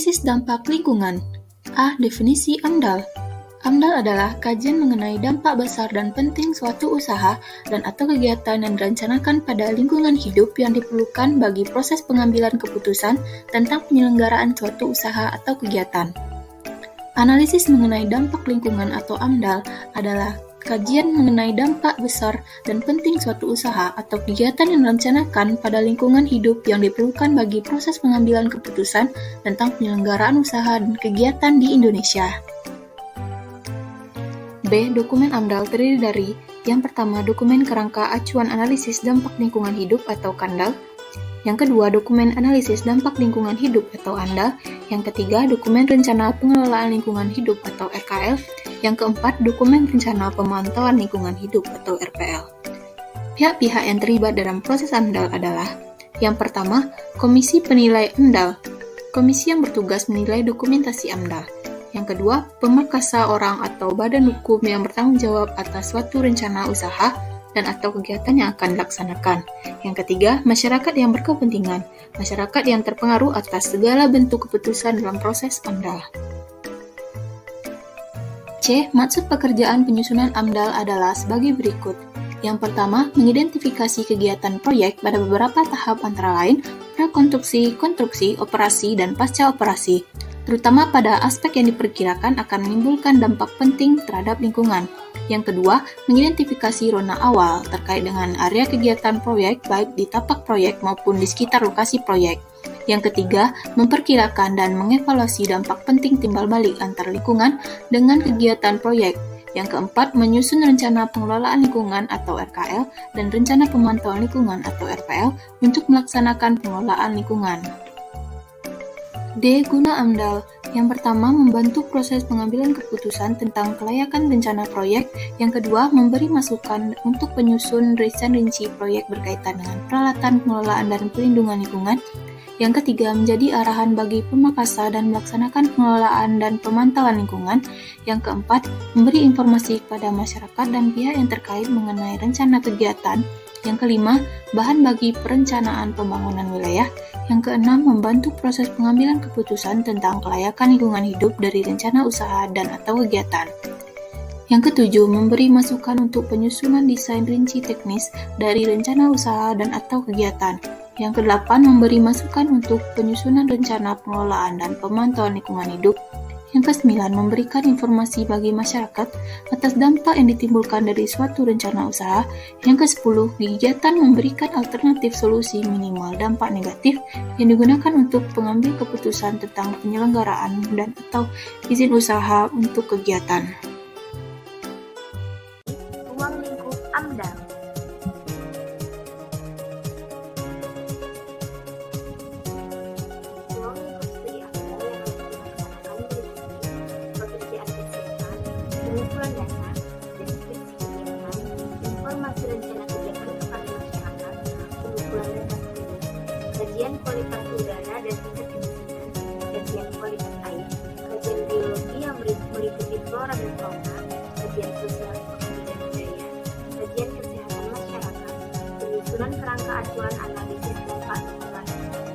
Analisis dampak lingkungan. A. Definisi AMDAL. AMDAL adalah kajian mengenai dampak besar dan penting suatu usaha dan atau kegiatan yang direncanakan pada lingkungan hidup yang diperlukan bagi proses pengambilan keputusan tentang penyelenggaraan suatu usaha atau kegiatan. Analisis mengenai dampak lingkungan atau AMDAL adalah kajian mengenai dampak besar dan penting suatu usaha atau kegiatan yang direncanakan pada lingkungan hidup yang diperlukan bagi proses pengambilan keputusan tentang penyelenggaraan usaha dan kegiatan di Indonesia. B. Dokumen AMDAL terdiri dari yang pertama, dokumen kerangka acuan analisis dampak lingkungan hidup atau KANDAL. Yang kedua, dokumen analisis dampak lingkungan hidup atau ANDAL. Yang ketiga, dokumen rencana pengelolaan lingkungan hidup atau RKL. Yang keempat, dokumen rencana pemantauan lingkungan hidup atau RPL. Pihak-pihak yang terlibat dalam proses AMDAL adalah yang pertama, Komisi Penilai AMDAL, komisi yang bertugas menilai dokumentasi AMDAL. Yang kedua, pemerkasa orang atau badan hukum yang bertanggung jawab atas suatu rencana usaha dan atau kegiatan yang akan dilaksanakan. Yang ketiga, masyarakat yang berkepentingan, masyarakat yang terpengaruh atas segala bentuk keputusan dalam proses AMDAL. C. Maksud pekerjaan penyusunan AMDAL adalah sebagai berikut. Yang pertama, mengidentifikasi kegiatan proyek pada beberapa tahap antara lain prakonstruksi, konstruksi, operasi, dan pasca operasi, terutama pada aspek yang diperkirakan akan menimbulkan dampak penting terhadap lingkungan. Yang kedua, mengidentifikasi zona awal terkait dengan area kegiatan proyek baik di tapak proyek maupun di sekitar lokasi proyek. Yang ketiga, memperkirakan dan mengevaluasi dampak penting timbal balik antar lingkungan dengan kegiatan proyek. Yang keempat, menyusun rencana pengelolaan lingkungan atau RKL dan rencana pemantauan lingkungan atau RPL untuk melaksanakan pengelolaan lingkungan. D. Guna AMDAL. Yang pertama, membantu proses pengambilan keputusan tentang kelayakan rencana proyek. Yang kedua, memberi masukan untuk penyusun desain rinci proyek berkaitan dengan peralatan pengelolaan dan pelindungan lingkungan. Yang ketiga, menjadi arahan bagi pemakasa dan melaksanakan pengelolaan dan pemantauan lingkungan. Yang keempat, memberi informasi kepada masyarakat dan pihak yang terkait mengenai rencana kegiatan. Yang kelima, bahan bagi perencanaan pembangunan wilayah. Yang keenam, membantu proses pengambilan keputusan tentang kelayakan lingkungan hidup dari rencana usaha dan atau kegiatan. Yang ketujuh, memberi masukan untuk penyusunan desain rinci teknis dari rencana usaha dan atau kegiatan. Yang kedelapan, memberi masukan untuk penyusunan rencana pengelolaan dan pemantauan lingkungan hidup. Yang kesembilan, memberikan informasi bagi masyarakat atas dampak yang ditimbulkan dari suatu rencana usaha. Yang kesepuluh, kegiatan memberikan alternatif solusi minimal dampak negatif yang digunakan untuk pengambil keputusan tentang penyelenggaraan dan atau izin usaha untuk kegiatan. Ruang lingkup AMDAL. Pengumpulan data, deskripsi kegiatan, informasi rencana kegiatan kepada masyarakat, pengumpulan data penduduk, kajian kualitas udara dan tingkat kemiskinan, kajian kualitas air, kajian biologi yang meliputi flora dan fauna, kajian sosial ekonomi dan budaya, kajian kesehatan masyarakat, penyusunan kerangka acuan analisis dampak lingkungan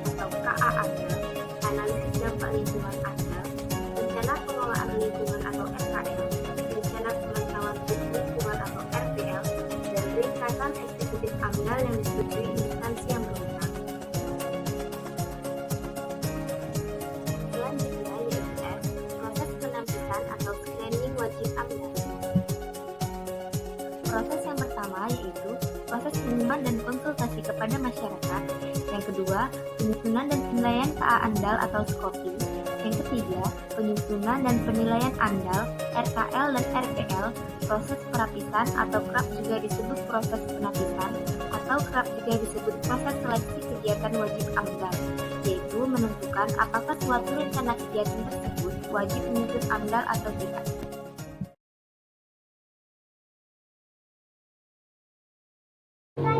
atau KA-AMDAL, analisis dampak lingkungan AMDAL, rencana pengelolaan lingkungan atau RKL, rencana pemantauan lingkungan atau RPL, dan ringkasan eksekutif AMDAL yang disetujui instansi yang berwenang. Selanjutnya yaitu F, proses penapisan atau screening wajib AMDAL. Proses yang pertama yaitu proses pengumuman dan konsultasi kepada masyarakat. Yang kedua, penyusunan dan penilaian KA AMDAL atau scoping. Yang ketiga, penyusunan dan penilaian AMDAL, RKL dan RPL. Proses perapisan atau kerap juga disebut proses penapisan atau kerap juga disebut proses seleksi kegiatan wajib AMDAL, yaitu menentukan apakah suatu rencana kegiatan tersebut wajib menyusun AMDAL atau tidak.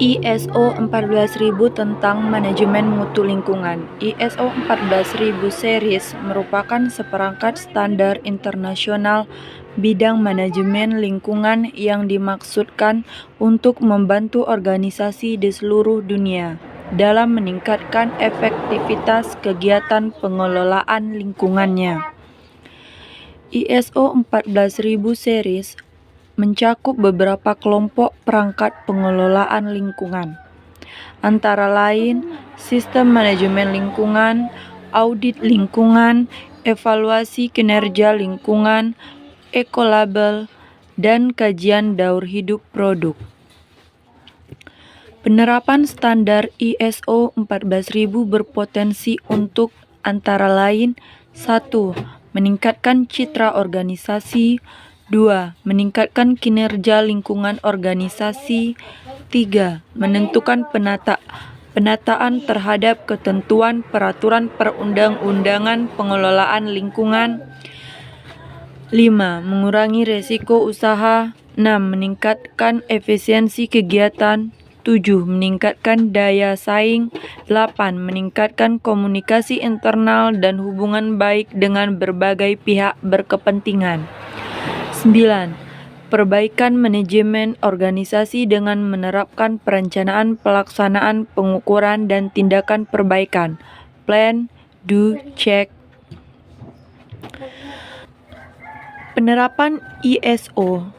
ISO 14000 tentang manajemen mutu lingkungan. ISO 14000 series merupakan seperangkat standar internasional bidang manajemen lingkungan yang dimaksudkan untuk membantu organisasi di seluruh dunia dalam meningkatkan efektivitas kegiatan pengelolaan lingkungannya. ISO 14000 series mencakup beberapa kelompok perangkat pengelolaan lingkungan, antara lain sistem manajemen lingkungan, audit lingkungan, evaluasi kinerja lingkungan, ekolabel, dan kajian daur hidup produk. Penerapan standar ISO 14000 berpotensi untuk antara lain 1. Meningkatkan citra organisasi, 2. Meningkatkan kinerja lingkungan organisasi, 3. Menentukan penataan terhadap ketentuan peraturan perundang-undangan pengelolaan lingkungan, 5. Mengurangi resiko usaha, 6. Meningkatkan efisiensi kegiatan, 7. Meningkatkan daya saing, 8. Meningkatkan komunikasi internal dan hubungan baik dengan berbagai pihak berkepentingan, 9. Perbaikan manajemen organisasi dengan menerapkan perencanaan, pelaksanaan, pengukuran, dan tindakan perbaikan. Plan, do, check. Penerapan ISO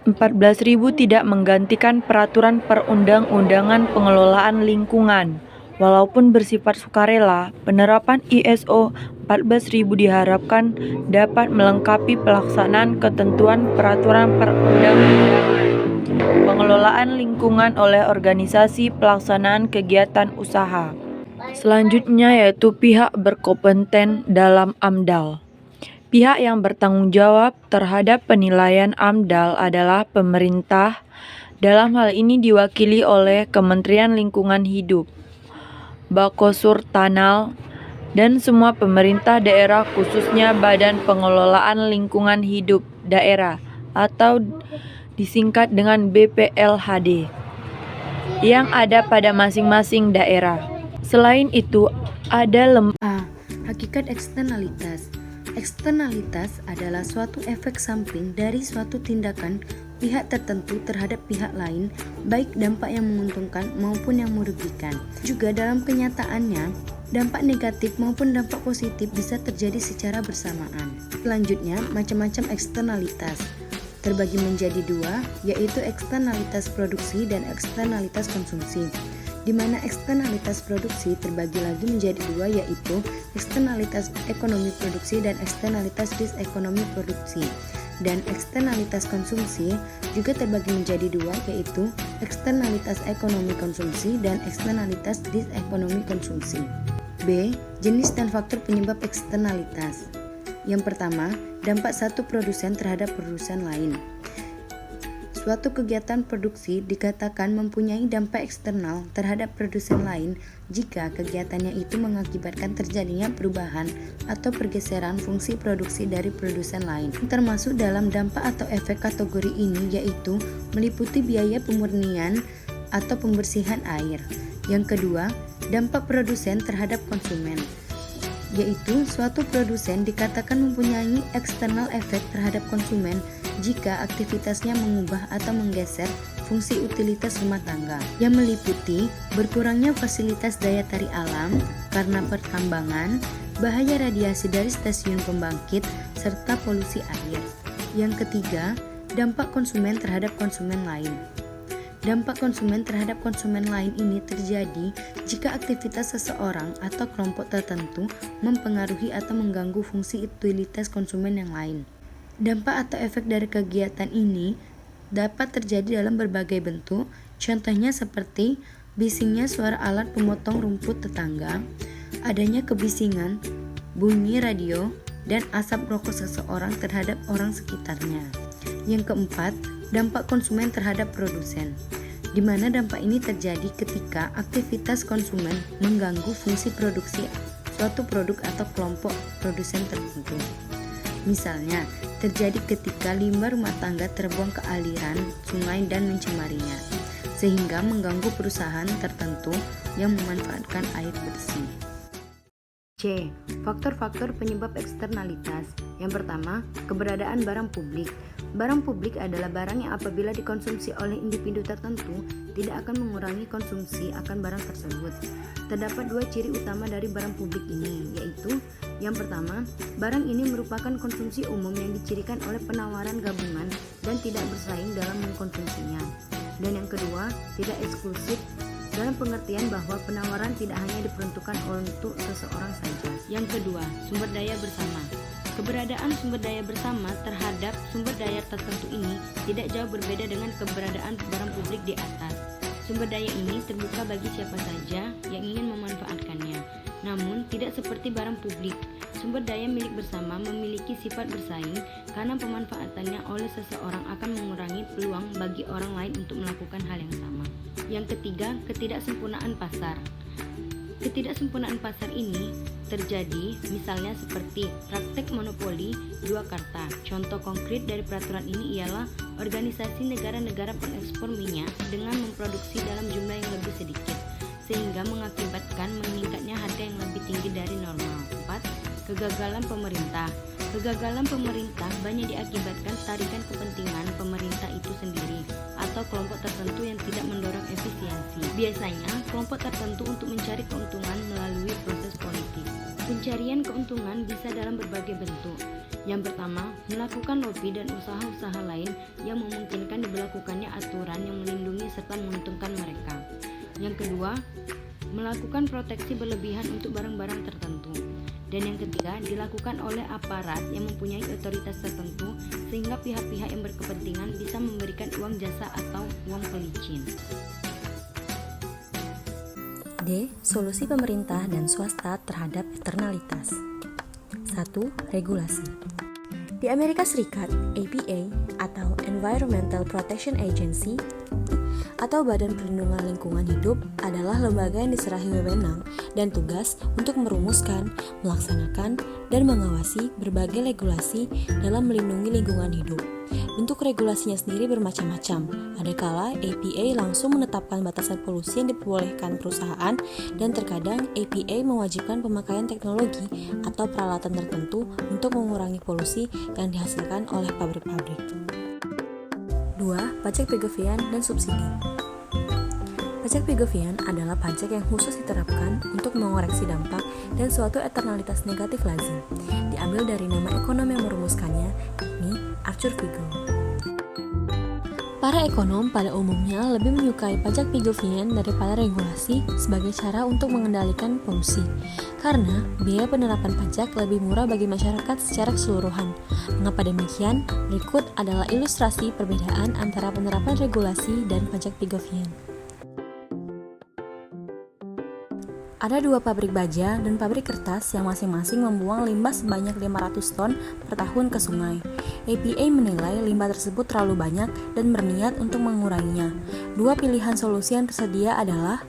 14000 tidak menggantikan peraturan perundang-undangan pengelolaan lingkungan. Walaupun bersifat sukarela, penerapan ISO 14000 diharapkan dapat melengkapi pelaksanaan ketentuan peraturan perundang-undangan pengelolaan lingkungan oleh organisasi pelaksanaan kegiatan usaha. Selanjutnya yaitu pihak berkompeten dalam AMDAL. Pihak yang bertanggung jawab terhadap penilaian AMDAL adalah pemerintah, dalam hal ini diwakili oleh Kementerian Lingkungan Hidup, Bakosur Tanal, dan semua pemerintah daerah khususnya Badan Pengelolaan Lingkungan Hidup Daerah atau disingkat dengan BPLHD yang ada pada masing-masing daerah. Selain itu, ada hakikat eksternalitas. Eksternalitas adalah suatu efek samping dari suatu tindakan pihak tertentu terhadap pihak lain, baik dampak yang menguntungkan maupun yang merugikan. Juga dalam kenyataannya, dampak negatif maupun dampak positif bisa terjadi secara bersamaan. Selanjutnya, macam-macam eksternalitas terbagi menjadi dua, yaitu eksternalitas produksi dan eksternalitas konsumsi, di mana eksternalitas produksi terbagi lagi menjadi dua, yaitu eksternalitas ekonomi produksi dan eksternalitas disekonomi produksi. Dan eksternalitas konsumsi juga terbagi menjadi dua, yaitu eksternalitas ekonomi konsumsi dan eksternalitas disekonomi konsumsi. B. Jenis dan faktor penyebab eksternalitas. Yang pertama, dampak satu produsen terhadap produsen lain. Suatu kegiatan produksi dikatakan mempunyai dampak eksternal terhadap produsen lain jika kegiatannya itu mengakibatkan terjadinya perubahan atau pergeseran fungsi produksi dari produsen lain. Termasuk dalam dampak atau efek kategori ini yaitu meliputi biaya pemurnian atau pembersihan air. Yang kedua, dampak produsen terhadap konsumen, yaitu suatu produsen dikatakan mempunyai eksternal efek terhadap konsumen jika aktivitasnya mengubah atau menggeser fungsi utilitas rumah tangga, yang meliputi berkurangnya fasilitas daya tarik alam karena pertambangan, bahaya radiasi dari stasiun pembangkit, serta polusi air. Yang ketiga, dampak konsumen terhadap konsumen lain. Dampak konsumen terhadap konsumen lain ini terjadi jika aktivitas seseorang atau kelompok tertentu mempengaruhi atau mengganggu fungsi utilitas konsumen yang lain. Dampak atau efek dari kegiatan ini dapat terjadi dalam berbagai bentuk, contohnya seperti bisingnya suara alat pemotong rumput tetangga, adanya kebisingan, bunyi radio, dan asap rokok seseorang terhadap orang sekitarnya. Yang keempat, dampak konsumen terhadap produsen, di mana dampak ini terjadi ketika aktivitas konsumen mengganggu fungsi produksi suatu produk atau kelompok produsen tertentu. Misalnya, terjadi ketika limbah rumah tangga terbuang ke aliran sungai dan mencemarinya, sehingga mengganggu perusahaan tertentu yang memanfaatkan air bersih. C. Faktor-faktor penyebab eksternalitas. Yang pertama, keberadaan barang publik. Barang publik adalah barang yang apabila dikonsumsi oleh individu tertentu tidak akan mengurangi konsumsi akan barang tersebut. Terdapat dua ciri utama dari barang publik ini, yaitu yang pertama, barang ini merupakan konsumsi umum yang dicirikan oleh penawaran gabungan dan tidak bersaing dalam mengkonsumsinya. Dan yang kedua, tidak eksklusif dalam pengertian bahwa penawaran tidak hanya diperuntukkan untuk seseorang saja. Yang kedua, sumber daya bersama. Keberadaan sumber daya bersama terhadap sumber daya tertentu ini tidak jauh berbeda dengan keberadaan barang publik di atas. Sumber daya ini terbuka bagi siapa saja yang ingin memanfaatkannya. Namun, tidak seperti barang publik. Sumber daya milik bersama memiliki sifat bersaing karena pemanfaatannya oleh seseorang akan mengurangi peluang bagi orang lain untuk melakukan hal yang sama. Yang ketiga, ketidaksempurnaan pasar. Ketidaksempurnaan pasar ini terjadi misalnya seperti praktek monopoli dua karta. Contoh konkret dari peraturan ini ialah organisasi negara-negara pengekspor minyak dengan memproduksi dalam jumlah yang lebih sedikit, sehingga mengakibatkan meningkatnya harga yang lebih tinggi dari normal. 4. Kegagalan pemerintah. Kegagalan pemerintah banyak diakibatkan tarikan kepentingan pemerintah itu sendiri atau kelompok tertentu yang tidak mendorong efisiensi. Biasanya, kelompok tertentu untuk mencari keuntungan melalui proses politik. Pencarian keuntungan bisa dalam berbagai bentuk. Yang pertama, melakukan lobby dan usaha-usaha lain yang memungkinkan diberlakukannya aturan yang melindungi serta menguntungkan mereka. Yang kedua, melakukan proteksi berlebihan untuk barang-barang tertentu. Dan yang ketiga, dilakukan oleh aparat yang mempunyai otoritas tertentu sehingga pihak-pihak yang berkepentingan bisa memberikan uang jasa atau uang pelicin. D. Solusi pemerintah dan swasta terhadap eksternalitas. 1. Regulasi. Di Amerika Serikat, APA atau Environmental Protection Agency atau Badan Perlindungan Lingkungan Hidup adalah lembaga yang diserahi wewenang dan tugas untuk merumuskan, melaksanakan, dan mengawasi berbagai regulasi dalam melindungi lingkungan hidup. Bentuk regulasinya sendiri bermacam-macam. Adakala APA langsung menetapkan batasan polusi yang diperbolehkan perusahaan, dan terkadang APA mewajibkan pemakaian teknologi atau peralatan tertentu untuk mengurangi polusi yang dihasilkan oleh pabrik-pabrik. 2. Pajak pegawean dan subsidi. Pajak pegawean adalah pajak yang khusus diterapkan untuk mengoreksi dampak dan suatu eksternalitas negatif lazim. Diambil dari nama ekonom yang merumuskannya, yakni Arthur Figo. Para ekonom pada umumnya lebih menyukai pajak pegawean daripada regulasi sebagai cara untuk mengendalikan polusi, karena biaya penerapan pajak lebih murah bagi masyarakat secara keseluruhan. Mengapa demikian? Berikut adalah ilustrasi perbedaan antara penerapan regulasi dan pajak pegawean. Ada dua pabrik baja dan pabrik kertas yang masing-masing membuang limbah sebanyak 500 ton per tahun ke sungai. APA menilai limbah tersebut terlalu banyak dan berniat untuk menguranginya. Dua pilihan solusi yang tersedia adalah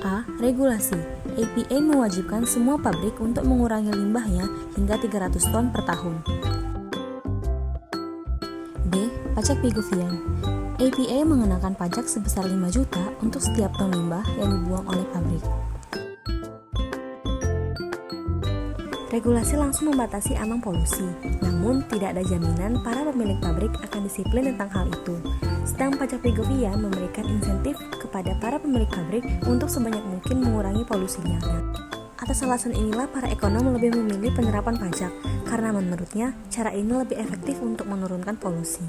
A. Regulasi. APA mewajibkan semua pabrik untuk mengurangi limbahnya hingga 300 ton per tahun. B. Pajak pegawean. APA mengenakan pajak sebesar 5 juta untuk setiap ton limbah yang dibuang oleh pabrik. Regulasi langsung membatasi ambang polusi, namun tidak ada jaminan para pemilik pabrik akan disiplin tentang hal itu. Sedang pajak pegawean memberikan insentif kepada para pemilik pabrik untuk sebanyak mungkin mengurangi polusinya. Atas alasan inilah para ekonom lebih memilih penerapan pajak, karena menurutnya cara ini lebih efektif untuk menurunkan polusi.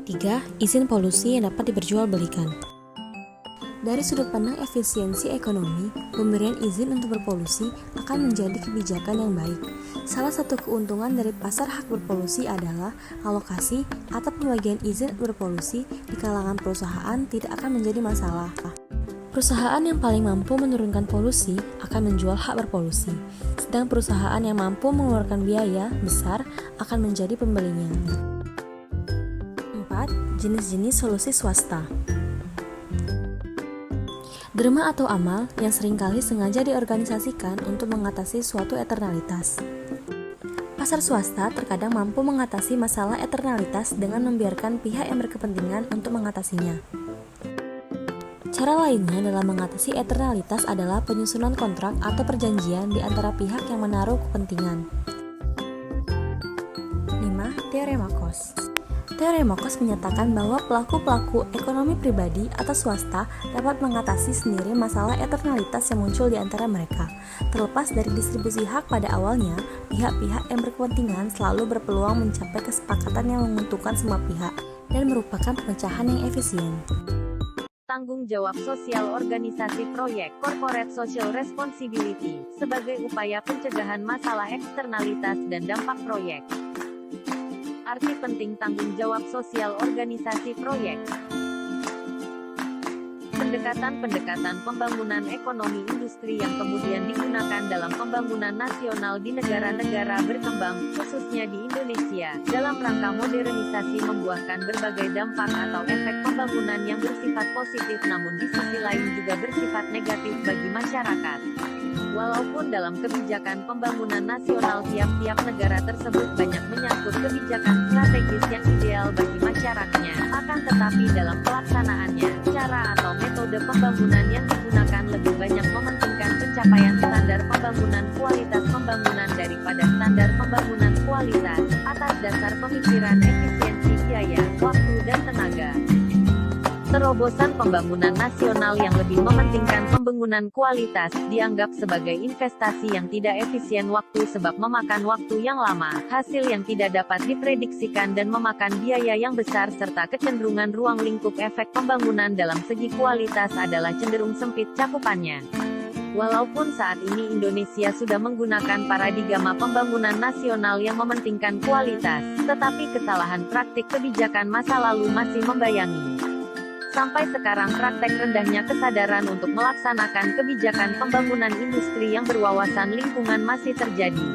3. Izin polusi yang dapat diperjualbelikan. Dari sudut pandang efisiensi ekonomi, pemberian izin untuk berpolusi akan menjadi kebijakan yang baik. Salah satu keuntungan dari pasar hak berpolusi adalah alokasi atau pembagian izin berpolusi di kalangan perusahaan tidak akan menjadi masalah. Perusahaan yang paling mampu menurunkan polusi akan menjual hak berpolusi, sedang perusahaan yang mampu mengeluarkan biaya besar akan menjadi pembelinya. 4. Jenis-jenis solusi swasta. Derma atau amal yang seringkali sengaja diorganisasikan untuk mengatasi suatu eksternalitas. Pasar swasta terkadang mampu mengatasi masalah eksternalitas dengan membiarkan pihak yang berkepentingan untuk mengatasinya. Cara lainnya dalam mengatasi eternalitas adalah penyusunan kontrak atau perjanjian di antara pihak yang menaruh kepentingan. 5. Teorema Coase. Teorema Coase menyatakan bahwa pelaku-pelaku ekonomi pribadi atau swasta dapat mengatasi sendiri masalah eternalitas yang muncul di antara mereka. Terlepas dari distribusi hak pada awalnya, pihak-pihak yang berkepentingan selalu berpeluang mencapai kesepakatan yang menguntungkan semua pihak dan merupakan pemecahan yang efisien. Tanggung jawab sosial organisasi proyek, corporate social responsibility, sebagai upaya pencegahan masalah eksternalitas dan dampak proyek. Arti penting tanggung jawab sosial organisasi proyek. Pendekatan-pendekatan pembangunan ekonomi industri yang kemudian digunakan dalam pembangunan nasional di negara-negara berkembang, khususnya di Indonesia, dalam rangka modernisasi membuahkan berbagai dampak atau efek pembangunan yang bersifat positif namun di sisi lain juga bersifat negatif bagi masyarakat. Walaupun dalam kebijakan pembangunan nasional tiap-tiap negara tersebut banyak menyangkut kebijakan strategis yang ideal bagi masyarakatnya, akan tetapi dalam pelaksanaannya, cara atau metode pembangunan yang digunakan lebih banyak mementingkan pencapaian standar pembangunan kualitas pembangunan daripada standar pembangunan kualitas, atas dasar pemikiran efisiensi biaya, waktu dan tenaga. Terobosan pembangunan nasional yang lebih mementingkan pembangunan kualitas dianggap sebagai investasi yang tidak efisien waktu sebab memakan waktu yang lama, hasil yang tidak dapat diprediksikan dan memakan biaya yang besar serta kecenderungan ruang lingkup efek pembangunan dalam segi kualitas adalah cenderung sempit cakupannya. Walaupun saat ini Indonesia sudah menggunakan paradigma pembangunan nasional yang mementingkan kualitas, tetapi kesalahan praktik kebijakan masa lalu masih membayangi. Sampai sekarang praktek rendahnya kesadaran untuk melaksanakan kebijakan pembangunan industri yang berwawasan lingkungan masih terjadi.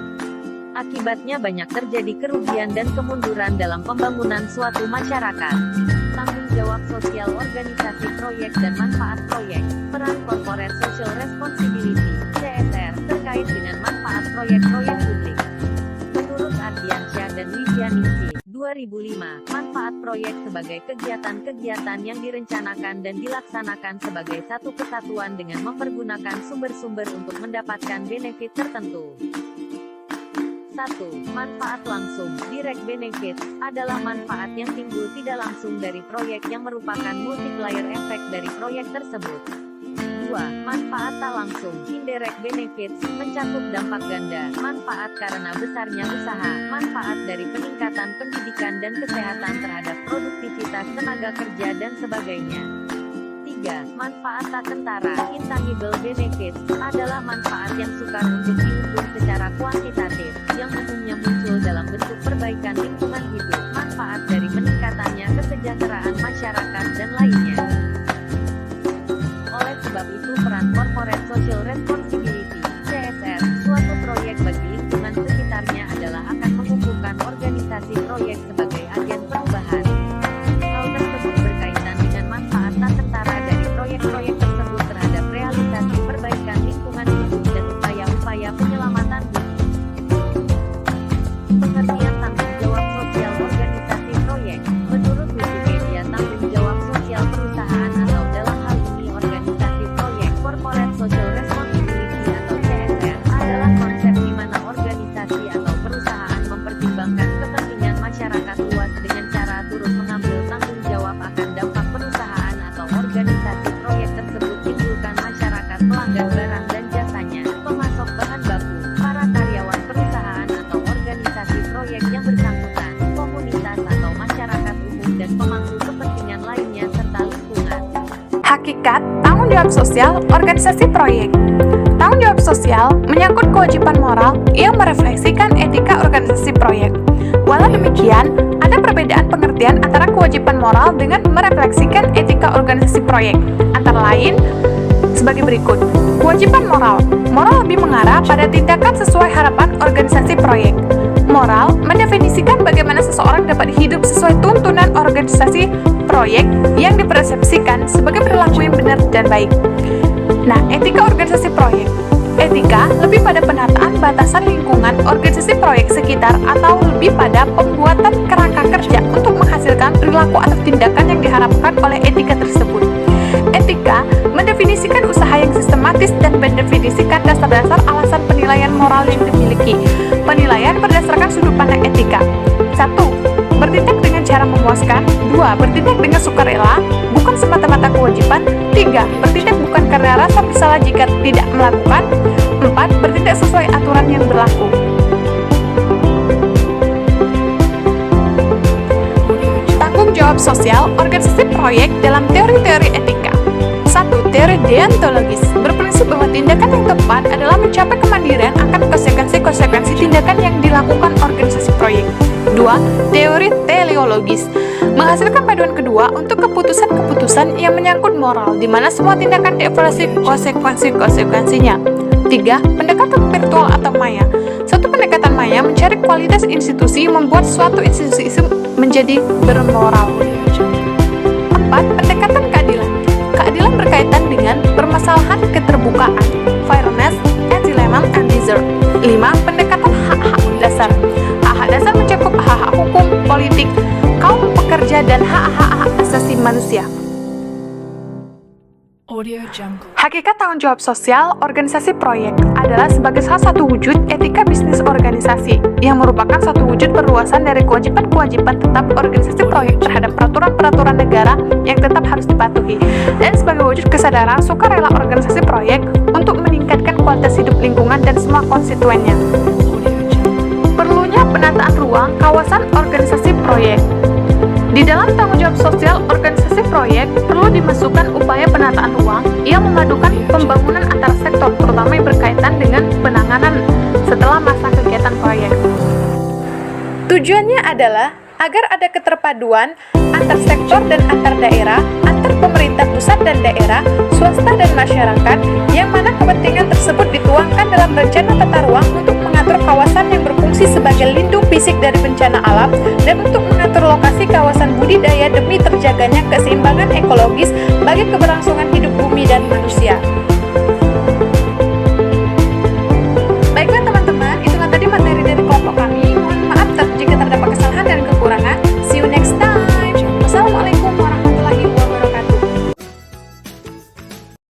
Akibatnya banyak terjadi kerugian dan kemunduran dalam pembangunan suatu masyarakat. Tanggung jawab sosial organisasi proyek dan manfaat proyek, peran corporate social responsibility, CSR, terkait dengan manfaat proyek-proyek publik. Menurut Ardiansyah dan Widianingsih, 2005, manfaat proyek sebagai kegiatan-kegiatan yang direncanakan dan dilaksanakan sebagai satu kesatuan dengan mempergunakan sumber-sumber untuk mendapatkan benefit tertentu. 1. Manfaat langsung, direct benefits, adalah manfaat yang timbul tidak langsung dari proyek yang merupakan multiplier effect dari proyek tersebut. 2. Manfaat tak langsung, indirect benefits, mencakup dampak ganda, manfaat karena besarnya usaha, manfaat dari peningkatan pendidikan dan kesehatan terhadap produktivitas tenaga kerja dan sebagainya. 3. Manfaat tak kentara, intangible benefits, adalah manfaat yang sukar untuk diukur secara kuantitatif, yang umumnya muncul dalam bentuk perbaikan lingkungan hidup, manfaat dari meningkatannya kesejahteraan masyarakat dan lainnya. Oleh sebab itu peran corporate social responsibility, CSR, suatu proyek bagi lingkungan sekitarnya adalah akan mengukuhkan organisasi proyek sebagai agen perubahan. Hal tersebut berkaitan dengan manfaat tak kentara dari proyek-proyek tersebut terhadap realisasi perbaikan lingkungan hidup dan upaya-upaya penyelamatan bumi. Pengertian tanggung jawab sosial organisasi proyek. Menurut Wikipedia, tanggung jawab sosial perusahaan atau dalam hal ini organisasi proyek, corporate social responsibility atau CSR, adalah konsep di mana organisasi atau perusahaan mempertimbangkan kepentingan masyarakat luas dengan cara turut mengambil tanggung jawab akan dampak perusahaan atau organisasi proyek tersebut timbulkan masyarakat pelanggan barang dan jasanya, pemasok bahan baku, para karyawan perusahaan atau organisasi proyek yang bersangkutan, komunitas atau masyarakat umum dan pemangku kepentingan lainnya serta lingkungan. Hakikat tanggung jawab sosial organisasi proyek. Tanggung jawab sosial menyangkut kewajiban moral yang merefleksikan etika organisasi proyek. Walau demikian, ada perbedaan pengertian antara kewajiban moral dengan merefleksikan etika organisasi proyek. Antara lain, sebagai berikut. Kewajiban moral. Moral lebih mengarah pada tindakan sesuai harapan organisasi proyek. Moral mendefinisikan bagaimana seseorang dapat hidup sesuai tuntunan organisasi proyek yang dipersepsikan sebagai perilaku yang benar dan baik. Nah, etika organisasi proyek. Etika lebih pada penataan batasan lingkungan organisasi proyek sekitar atau lebih pada pembuatan kerangka kerja untuk menghasilkan perilaku atau tindakan yang diharapkan oleh etika tersebut. Etika sistematis dan mendefinisikan dasar-dasar alasan penilaian moral yang dimiliki. Penilaian berdasarkan sudut pandang etika. 1. Bertindak dengan cara memuaskan. 2. Bertindak dengan sukarela, bukan semata-mata kewajiban. 3. Bertindak bukan karena rasa bersalah jika tidak melakukan. 4. Bertindak sesuai aturan yang berlaku. Tanggung jawab sosial organisasi proyek dalam teori-teori etika. 1. Teori deontologis berprinsip bahwa tindakan yang tepat adalah mencapai kemandirian akan konsekuensi-konsekuensi tindakan yang dilakukan organisasi proyek. 2. Teori teleologis menghasilkan paduan kedua untuk keputusan-keputusan yang menyangkut moral, di mana semua tindakan dievaluasi konsekuensi-konsekuensinya. 3. Pendekatan virtual atau maya. Satu pendekatan maya mencari kualitas institusi membuat suatu institusi menjadi bermoral. 4. Pendekatan keadilan. Keadilan berkaitan dengan permasalahan keterbukaan, fairness, entitlement, and deserve. 5. Pendekatan hak-hak dasar. Hak-hak dasar mencakup hak-hak hukum, politik, kaum pekerja, dan hak-hak asasi manusia. Hakikat tanggung jawab sosial organisasi proyek adalah sebagai salah satu wujud etika bisnis organisasi yang merupakan satu wujud perluasan dari kewajiban-kewajiban tetap organisasi proyek terhadap peraturan-peraturan negara yang tetap harus dipatuhi, dan sebagai wujud kesadaran sukarela organisasi proyek untuk meningkatkan kualitas hidup lingkungan dan semua konstituennya. Perlunya penataan ruang kawasan organisasi proyek. Di dalam tanggung jawab sosial organisasi proyek perlu dimasukkan upaya penataan ruang yang memadukan pembangunan antar sektor, terutama yang berkaitan dengan penanganan setelah masa kegiatan proyek. Tujuannya adalah agar ada keterpaduan antar sektor dan antar daerah, antar pemerintah pusat dan daerah, swasta dan masyarakat, yang mana kepentingan tersebut dituangkan dalam rencana tata ruang untuk mengatur kawasan yang berfungsi sebagai lindung fisik dari bencana alam dan untuk mengatur lokasi kawasan budidaya demi terjaganya keseimbangan ekologis bagi keberlangsungan hidup bumi dan manusia.